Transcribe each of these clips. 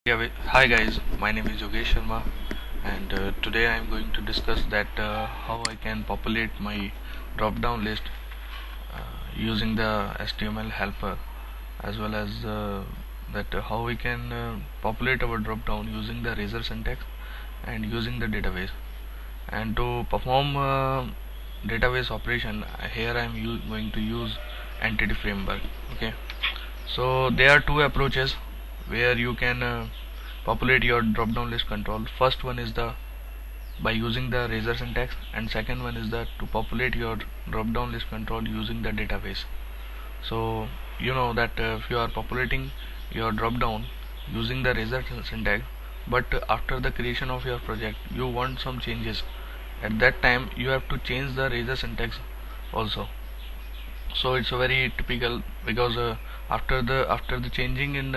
Hi guys, my name is Yogesh Sharma, and today I am going to discuss that how I can populate my drop-down list using the HTML helper, as well as that how we can populate our drop-down using the razor syntax and using the database. And to perform database operation, here I am going to use entity framework. Okay, so there are two approaches where you can populate your drop down list control. First one is the by using the razor syntax, and second one is the to populate your drop down list control using the database. So you know that if you are populating your drop down using the razor syntax, but after the creation of your project you want some changes, at that time you have to change the razor syntax also. So it's a very typical, because after the changing in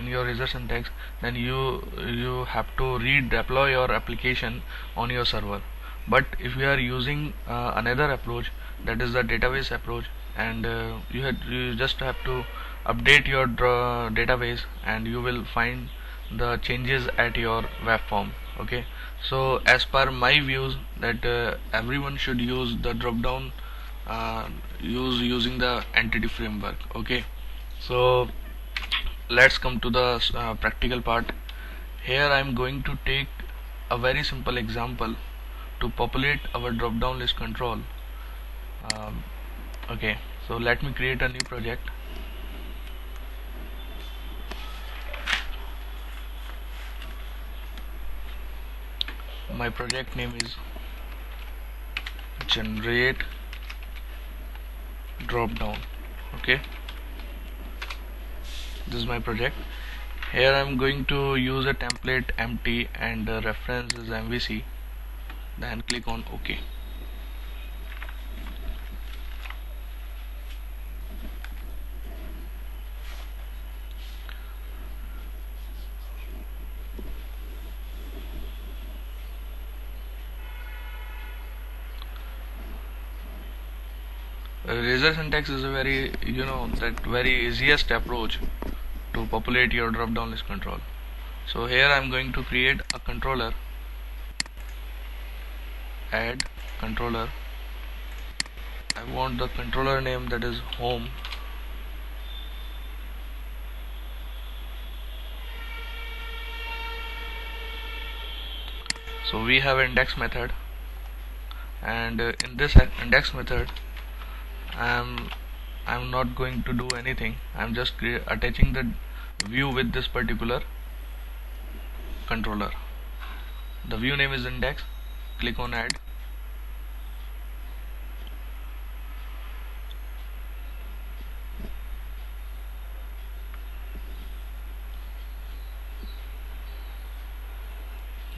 your razor syntax, then you have to redeploy your application on your server. But if you are using another approach, that is the database approach, and you just have to update your database, and you will find the changes at your web form. Okay, so as per my views, that everyone should use the drop down using the entity framework. Okay, so let's come to the practical part. Here I am going to take a very simple example to populate our drop down list control. um, okay, so let me create a new project. My project name is generate drop down. Okay, this is my project. Here I'm going to use a template empty, and the reference is MVC. Then click on OK. Razor syntax is a very, that very easiest approach to populate your drop down list control. So here I'm going to create a controller. Add controller. I want the controller name, that is home. So we have index method, and in this index method I'm not going to do anything. I'm just attaching the view with this particular controller. The view name is index. Click on add.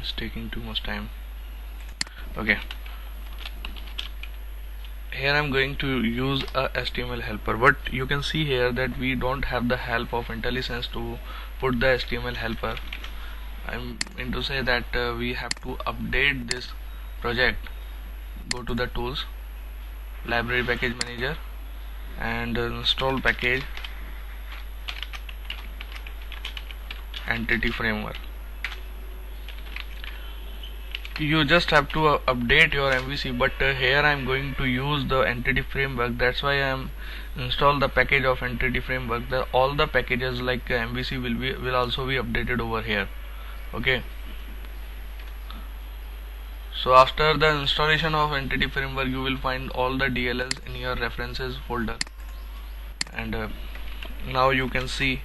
It's taking too much time. Okay, here I'm going to use a HTML helper, but you can see here that we don't have the help of IntelliSense to put the HTML helper. I'm going to say that we have to update this project. Go to the tools, library package manager, and install package entity framework. You just have to update your MVC, but here I'm going to use the entity framework. That's why I'm install the package of entity framework. All the packages like MVC will also be updated over here. Okay, so after the installation of entity framework, you will find all the DLLs in your references folder, and now you can see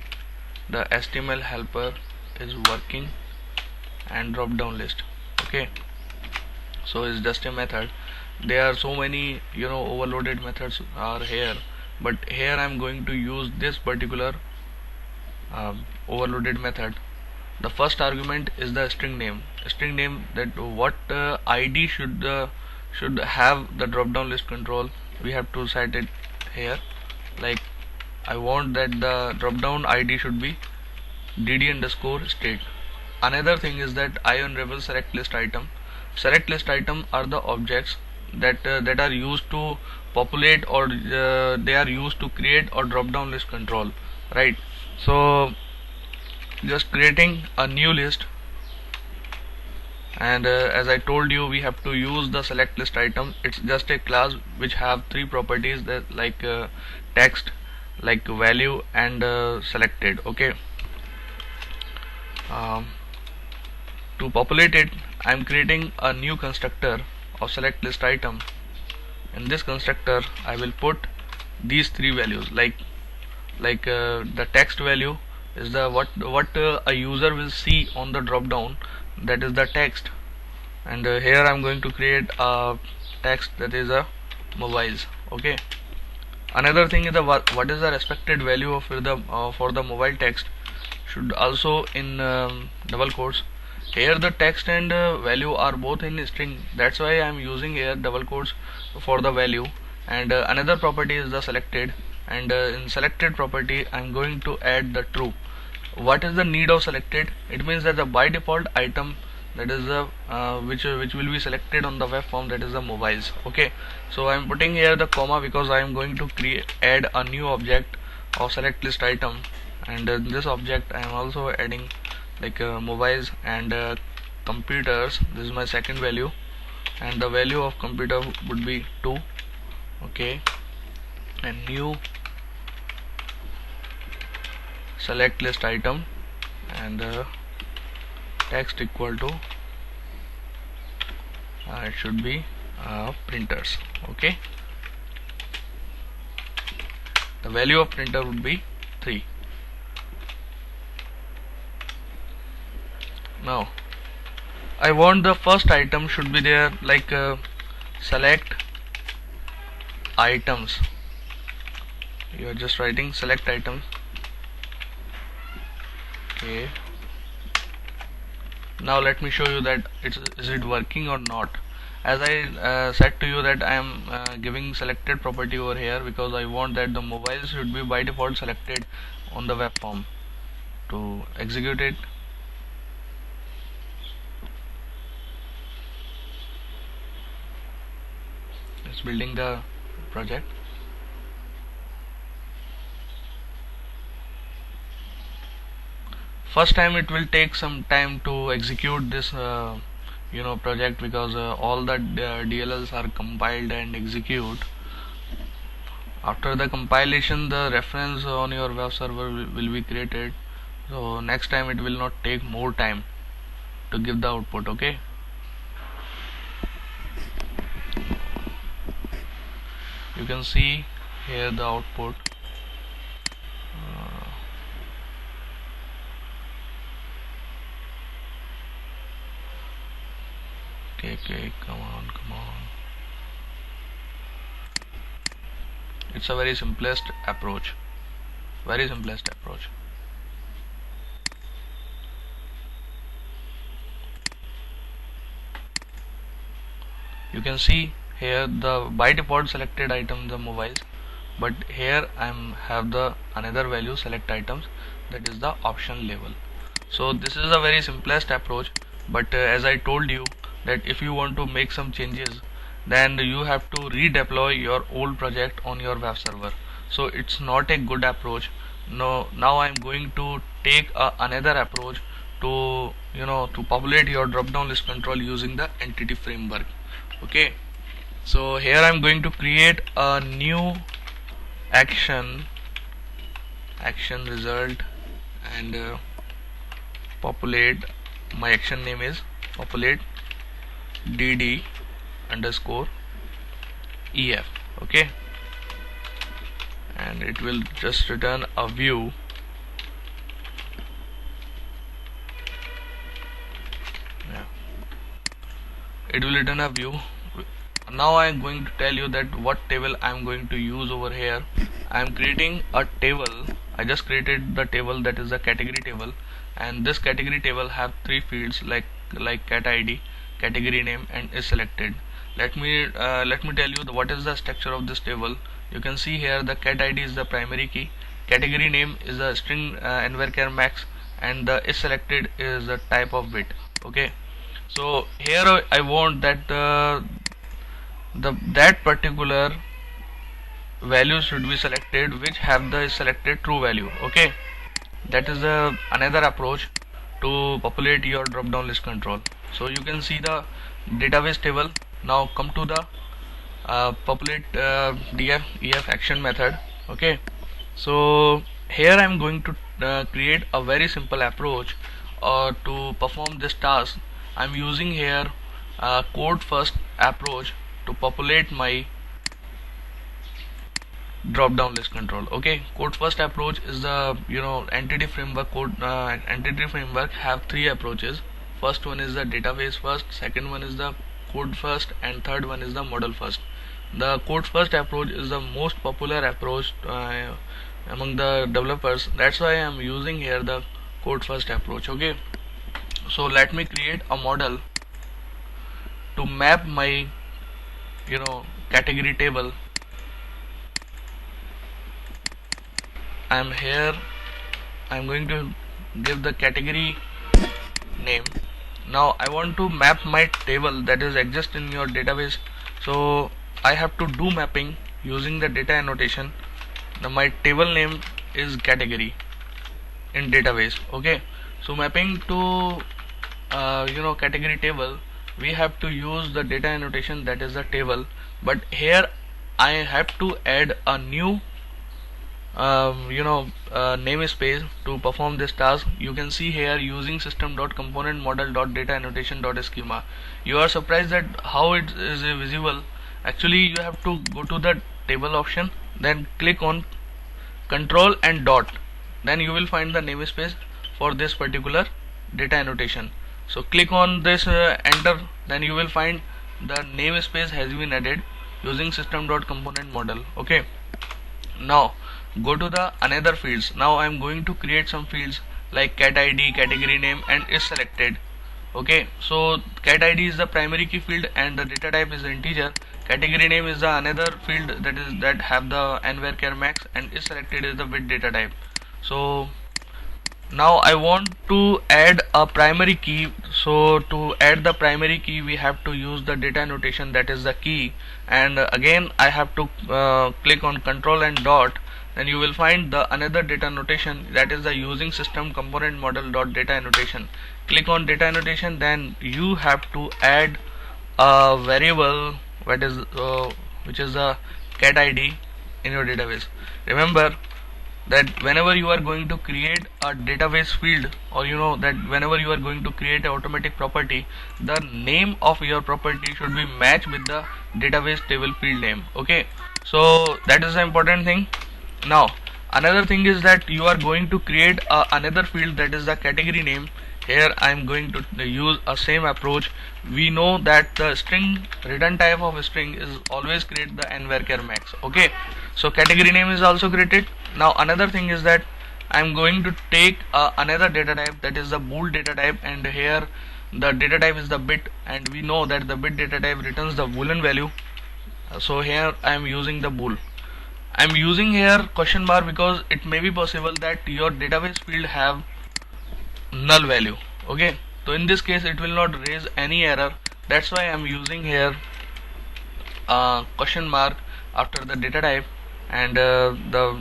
the HTML helper is working and drop down list. Okay, so it's just a method. There are so many overloaded methods are here, but here I'm going to use this particular overloaded method. The first argument is the string name. That what ID should have the drop down list control. We have to set it here. Like, I want that the drop down ID should be dd underscore state. Another thing is that I unravel select list item. Select list item are the objects that are used to populate, or they are used to create or drop down list control, right? So just creating a new list. And as I told you, we have to use the select list item. It's just a class which have three properties, that like text, like value, and selected. Okay. um, to populate it, I'm creating a new constructor of select list item. In this constructor I will put these three values, like the text value is the what a user will see on the drop down, that is the text. And here I'm going to create a text that is a mobiles. Okay. Another thing is the what is the respected value of for the mobile text should also in double quotes. Here the text and value are both in string, that's why I am using here double quotes for the value. And another property is the selected, and in selected property I'm going to add the true. What is the need of selected? It means that the by default item, that is the which will be selected on the web form, that is the mobiles. Okay. So I am putting here the comma because I am going to add a new object of select list item. And in this object I am also adding like mobiles and computers. This is my second value, and the value of computer would be 2. Okay. And new select list item, and text equal to it should be printers. Okay. The value of printer would be 3. Now I want the first item should be there, like select items. You are just writing select items. Okay. Now let me show you that is it working or not. As I said to you that I am giving selected property over here because I want that the mobile should be by default selected on the web form. To execute it, it's building the project. First time it will take some time to execute this project, because all the DLLs are compiled and execute. After the compilation, the reference on your web server will be created, so next time it will not take more time to give the output. Okay. You can see here the output. Okay, come on. It's a very simplest approach. You can see here the by default selected item, the mobiles, but here I have the another value select items, that is the option level. So this is a very simplest approach, but as I told you that if you want to make some changes, then you have to redeploy your old project on your web server. So it's not a good approach. No, now I'm going to take another approach to to populate your drop down list control using the entity framework. Okay. So here I'm going to create a new action result, and populate. My action name is populate dd underscore ef. Okay. And it will just return a view. Yeah. It will return a view. Now I am going to tell you that what table I am going to use over here. I am creating a table. I just created the table, that is the category table, and this category table have three fields like cat ID, category name, and is selected. Let me tell you what is the structure of this table. You can see here the cat ID is the primary key, category name is a string and varchar max, and the is selected is the type of bit. Okay. So here I want that that particular value should be selected which have the selected true value. Okay. that is another approach to populate your drop down list control. So you can see the database table. Now come to the populate df ef action method. Okay, so here I'm going to create a very simple approach to perform this task. I'm using here code first approach to populate my drop down list control. Okay, code first approach is the entity framework. Entity framework have three approaches. First one is the database first, second one is the code first, and third one is the model first. The code first approach is the most popular approach among the developers. That's why I am using here the code first approach. Okay, so let me create a model to map my category table. I'm here, I'm going to give the category name. Now I want to map my table that is exist in your database, so I have to do mapping using the data annotation. Now my table name is category in database. Okay, so mapping to category table, we have to use the data annotation that is the table, but here I have to add a new namespace to perform this task. You can see here using system.component model.data annotation.schema. You are surprised that how it is visible. Actually you have to go to the table option, then click on control and dot, then you will find the namespace for this particular data annotation. So click on this enter, then you will find the namespace has been added using system.component model. Okay, now go to the another fields. Now I am going to create some fields like cat id, category name, and is selected. Okay, so cat id is the primary key field and the data type is the integer. Category name is the another field that have the n-var max, and is selected is the with data type. So now I want to add a primary key. So to add the primary key we have to use the data annotation that is the key, and again I have to click on control and dot, then you will find the another data annotation that is the using system component model dot data annotation. Click on data annotation, then you have to add a variable which is the cat id in your database. Remember that whenever you are going to create a database field, or that whenever you are going to create an automatic property, the name of your property should be matched with the database table field name. Okay, so that is the important thing. Now another thing is that you are going to create another field that is the category name. Here I am going to use a same approach. We know that the string return type of a string is always create the n-var max. Okay, so category name is also created. Now another thing is that I am going to take another data type that is the bool data type, and here the data type is the bit, and we know that the bit data type returns the boolean value. So here I am using the bool. I am using here question mark because it may be possible that your database field have null value. Okay, so in this case it will not raise any error. That's why I am using here question mark after the data type, and the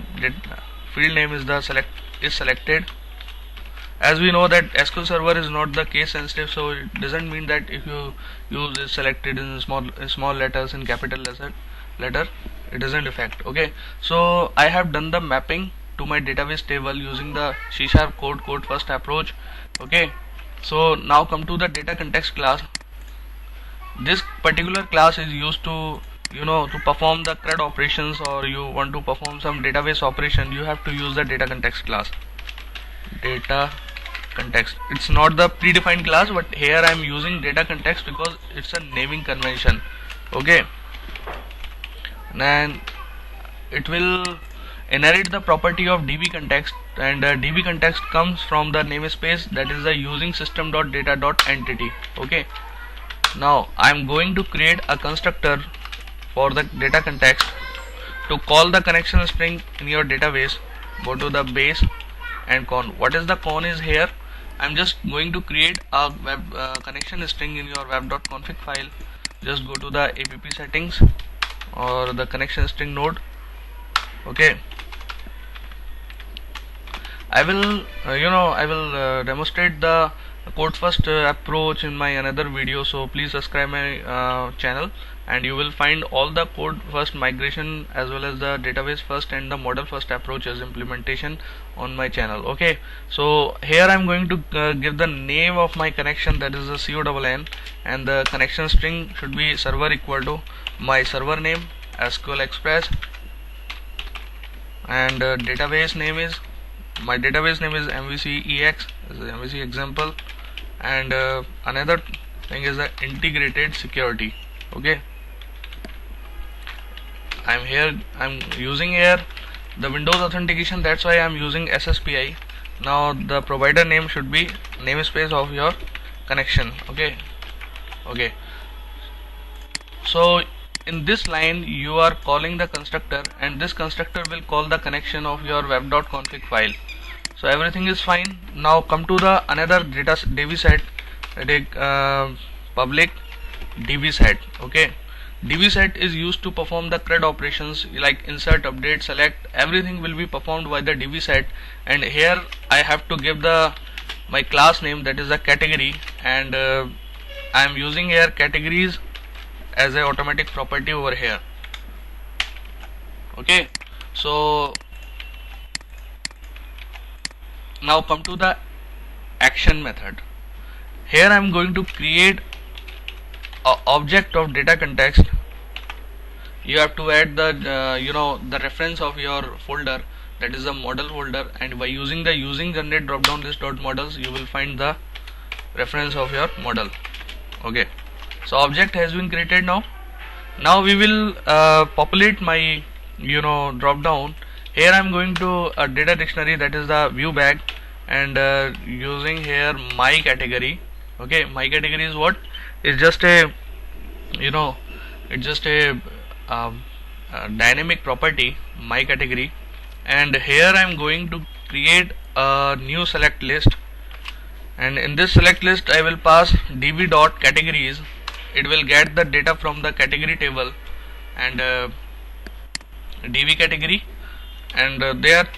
field name is the selected. As we know that SQL Server is not the case sensitive, so it doesn't mean that if you use is selected in small letters in capital letter it doesn't affect. Okay, so I have done the mapping to my database table using the C# code first approach. Okay, so now come to the data context class. This particular class is used to to perform the CRUD operations, or you want to perform some database operation, you have to use the data context class. Data context, it's not the predefined class, but here I am using data context because it's a naming convention. Okay, and it will inherit the property of db context, and db context comes from the namespace that is the using system.data.entity. Okay, now I am going to create a constructor for the data context to call the connection string in your database. Go to the base and con. What is the con is here? I'm just going to create a web connection string in your web.config file. Just go to the app settings or the connection string node. Okay, I will demonstrate the code first approach in my another video, so please subscribe my channel, and you will find all the code first migration as well as the database first and the model first approaches implementation on my channel. Okay, so here I'm going to give the name of my connection, that is the CONN, and the connection string should be server equal to my server name SQL Express, and database name is MVCEX, is the MVC example, and another thing is the integrated security. Okay, I'm using here the Windows authentication, that's why I'm using SSPI. Now the provider name should be namespace of your connection. Okay, so in this line you are calling the constructor, and this constructor will call the connection of your web.config file. So everything is fine. Now come to the another data DB set, public DB set. Okay, DB set is used to perform the CRUD operations like insert, update, select. Everything will be performed by the DB set, and here I have to give my class name, that is the category, and I am using here categories as a automatic property over here. Okay, so now come to the action method. Here I am going to create a object of data context. You have to add the the reference of your folder, that is the model folder, and by using the generate dropdown list dot models you will find the reference of your model. Okay, so object has been created. Now we will populate my drop down. Here I am going to a data dictionary, that is the view bag, and using here my category. Okay, my category is what? It's just a dynamic property, my category, and here I am going to create a new select list, and in this select list I will pass db.categories. It will get the data from the category table and db category, and there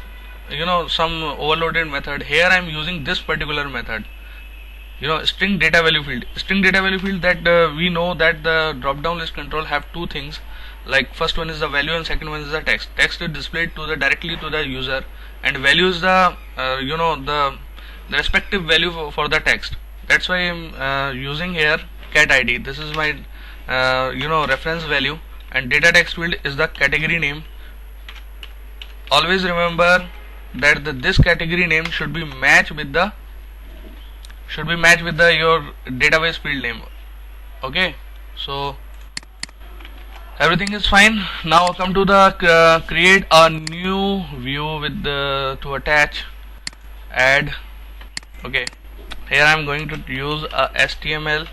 some overloaded method. Here I am using this particular method, string data value field, that we know that the drop down list control have two things, like first one is the value and second one is the text. Text is displayed directly to the user, and value is the the respective value for the text. That's why I'm using here cat id. This is my reference value, and data text field is the category name. Always remember that this category name should be matched with the your database field name. Okay, so everything is fine. Now come to the create a new view with to attach add. Okay, here I am going to use a HTML.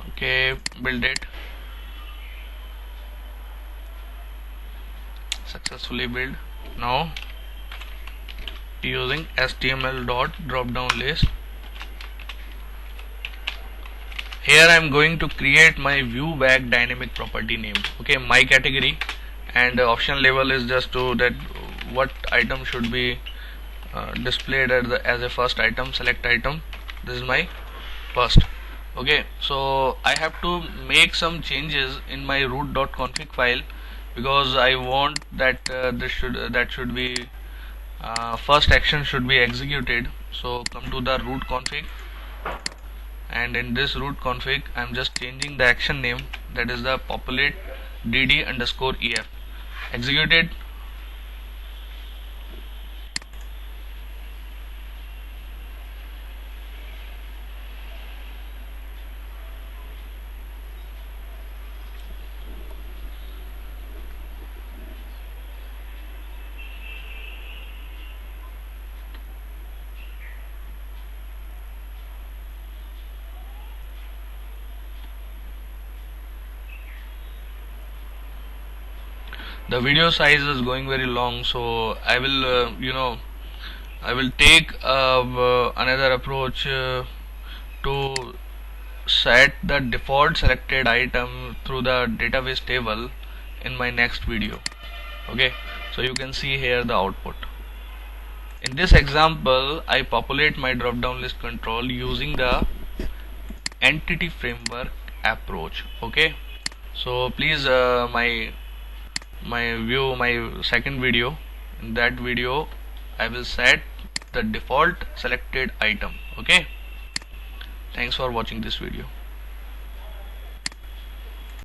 Okay, build it, successfully build. Now using HTML dot drop down list, here I am going to create my view bag dynamic property name. Okay, my category, and option label is just to that what item should be displayed as a first item, select item. This is my first. Okay, so I have to make some changes in my root.config file, because I want that that should be first action should be executed. So come to the root config, and in this root config I'm just changing the action name, that is the populate dd_ef. Execute it. The video size is going very long, so I will I will take another approach to set the default selected item through the database table in my next video. Okay, So you can see here the output. In this example, I populate my drop down list control using the entity framework approach. Okay, so please view my second video. In that video I will set the default selected item. Okay, thanks for watching this video.